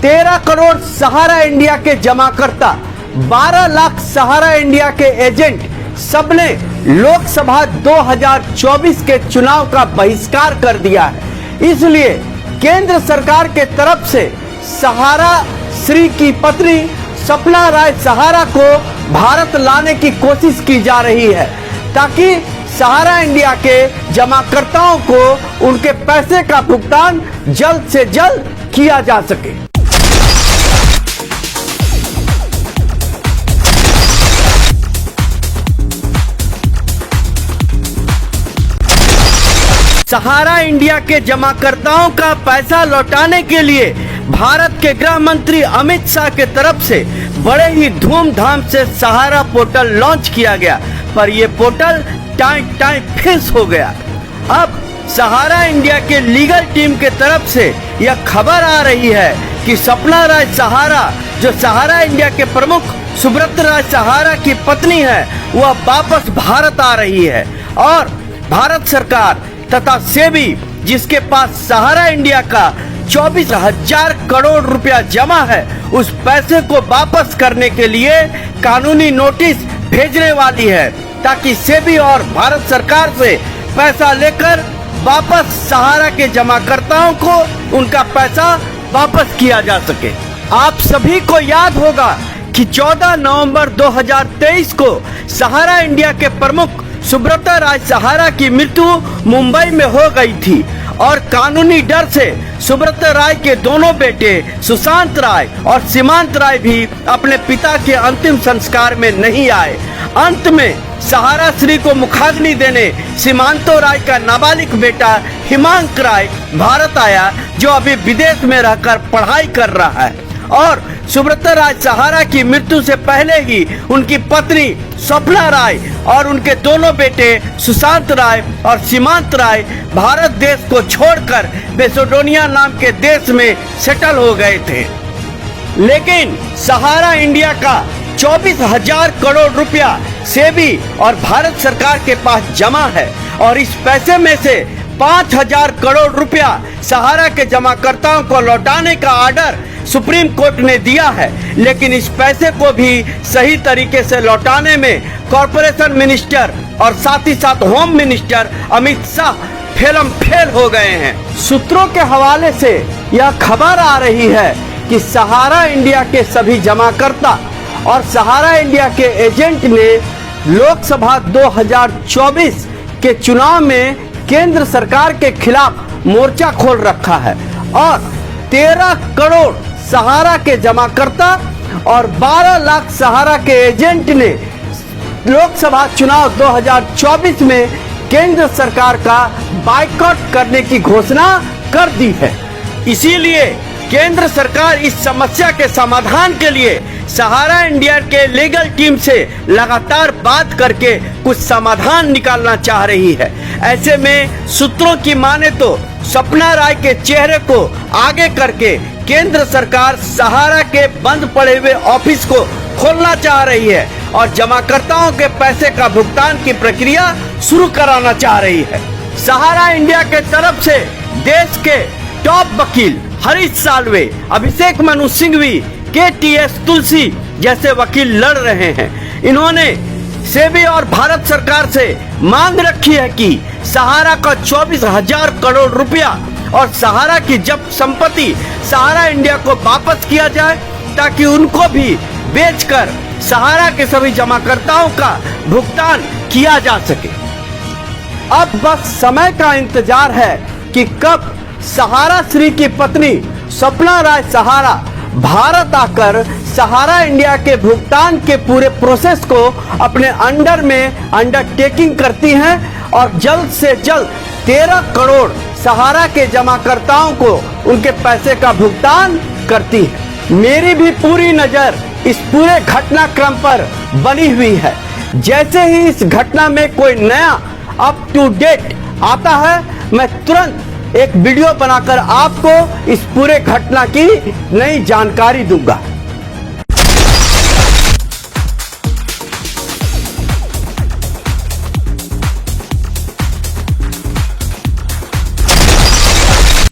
13 करोड़ सहारा India के जमाकर्ता, 12 लाख सहारा India के एजेंट सबने लोकसभा 2024 के चुनाव का बहिष्कार कर दिया है। इसलिए केंद्र सरकार के तरफ से सहारा श्री की पत्नी सपना राय सहारा को भारत लाने की कोशिश की जा रही है, ताकि सहारा इंडिया के जमाकर्ताओं को उनके पैसे का भुगतान जल्द से जल्द किया जा सके। सहारा इंडिया के जमाकर्ताओं का पैसा लौटाने के लिए भारत के गृह मंत्री अमित शाह के तरफ से बड़े ही धूमधाम से सहारा पोर्टल लॉन्च किया गया, पर यह पोर्टल टाइम फिक्स हो गया। अब सहारा इंडिया के लीगल टीम के तरफ से यह खबर आ रही है कि सपना राय सहारा, जो सहारा इंडिया के प्रमुख सुब्रत राय सहारा की पत्नी है, वह वापस भारत आ रही है और भारत सरकार तथा सेबी, जिसके पास सहारा इंडिया का 24,000 करोड़ रुपया जमा है, उस पैसे को वापस करने के लिए कानूनी नोटिस भेजने वाली है, ताकि सेबी और भारत सरकार से पैसा लेकर वापस सहारा के जमाकर्ताओं को उनका पैसा वापस किया जा सके। आप सभी को याद होगा कि 14 नवंबर 2023 को सहारा इंडिया के प्रमुख सुब्रत राय सहारा की मृत्यु मुंबई में हो गई थी और कानूनी डर से सुब्रत राय के दोनों बेटे सुशांत राय और सीमांत राय भी अपने पिता के अंतिम संस्कार में नहीं आए। अंत में सहारा श्री को मुखाग्नि देने सीमांतो राय का नाबालिग बेटा हिमांक राय भारत आया, जो अभी विदेश में रहकर पढ़ाई कर रहा है। और सुब्रत राय सहारा की मृत्यु से पहले ही उनकी पत्नी सपना राय और उनके दोनों बेटे सुशांत राय और सीमांत राय भारत देश को छोड़कर मैसेडोनिया नाम के देश में सेटल हो गए थे। लेकिन सहारा इंडिया का 24,000 करोड़ रुपया सेबी और भारत सरकार के पास जमा है और इस पैसे में से 5,000 करोड़ रुपया सहारा के जमाकर्ताओं को लौटाने का ऑर्डर सुप्रीम कोर्ट ने दिया है। लेकिन इस पैसे को भी सही तरीके से लौटाने में कॉरपोरेशन मिनिस्टर और साथ ही साथ home minister Amit Shah fail हो गए हैं। सूत्रों के हवाले से यह खबर आ रही है कि सहारा इंडिया के सभी जमाकर्ता और सहारा इंडिया के एजेंट ने लोकसभा 2024 के चुनाव में केंद्र सरकार के खिलाफ मोर्चा खोल रखा है और 13 करोड़ सहारा के जमाकर्ता और 12 लाख सहारा के एजेंट ने लोकसभा चुनाव 2024 में केंद्र सरकार का बाइकआउट करने की घोषणा कर दी है। इसीलिए केंद्र सरकार इस समस्या के समाधान के लिए सहारा इंडिया के लीगल टीम से लगातार बात करके कुछ समाधान निकालना चाह रही है। ऐसे में सूत्रों की माने तो सपना राय के चेहरे को आगे करके केंद्र सरकार सहारा के बंद पड़े हुए ऑफिस को खोलना चाह रही है और जमाकर्ताओं के पैसे का भुगतान की प्रक्रिया शुरू कराना चाह रही है। सहारा इंडिया के तरफ से देश के टॉप वकील हरीश साल्वे, अभिषेक मनु सिंघवी, KTS तुलसी जैसे वकील लड़ रहे हैं। इन्होंने सेबी और भारत सरकार से मांग रखी है कि सहारा का 24,000 करोड़ रुपया और सहारा की जब्त संपत्ति सहारा इंडिया को वापस किया जाए, ताकि उनको भी बेचकर सहारा के सभी जमाकर्ताओं का भुगतान किया जा सके। अब बस समय का इंतजार है कि कब सहारा श्री की पत्नी सपना राय सहारा भारत आकर सहारा इंडिया के भुगतान के पूरे प्रोसेस को अपने अंडर में अंडरटेकिंग करती हैं और जल्द से जल्द 13 करोड़ सहारा के जमाकर्ताओं को उनके पैसे का भुगतान करती है। मेरी भी पूरी नजर इस पूरे घटनाक्रम पर बनी हुई है। जैसे ही इस घटना में कोई नया अप टू डेट आता है, मैं तुरंत एक वीडियो बनाकर आपको इस पूरे घटना की नई जानकारी दूंगा।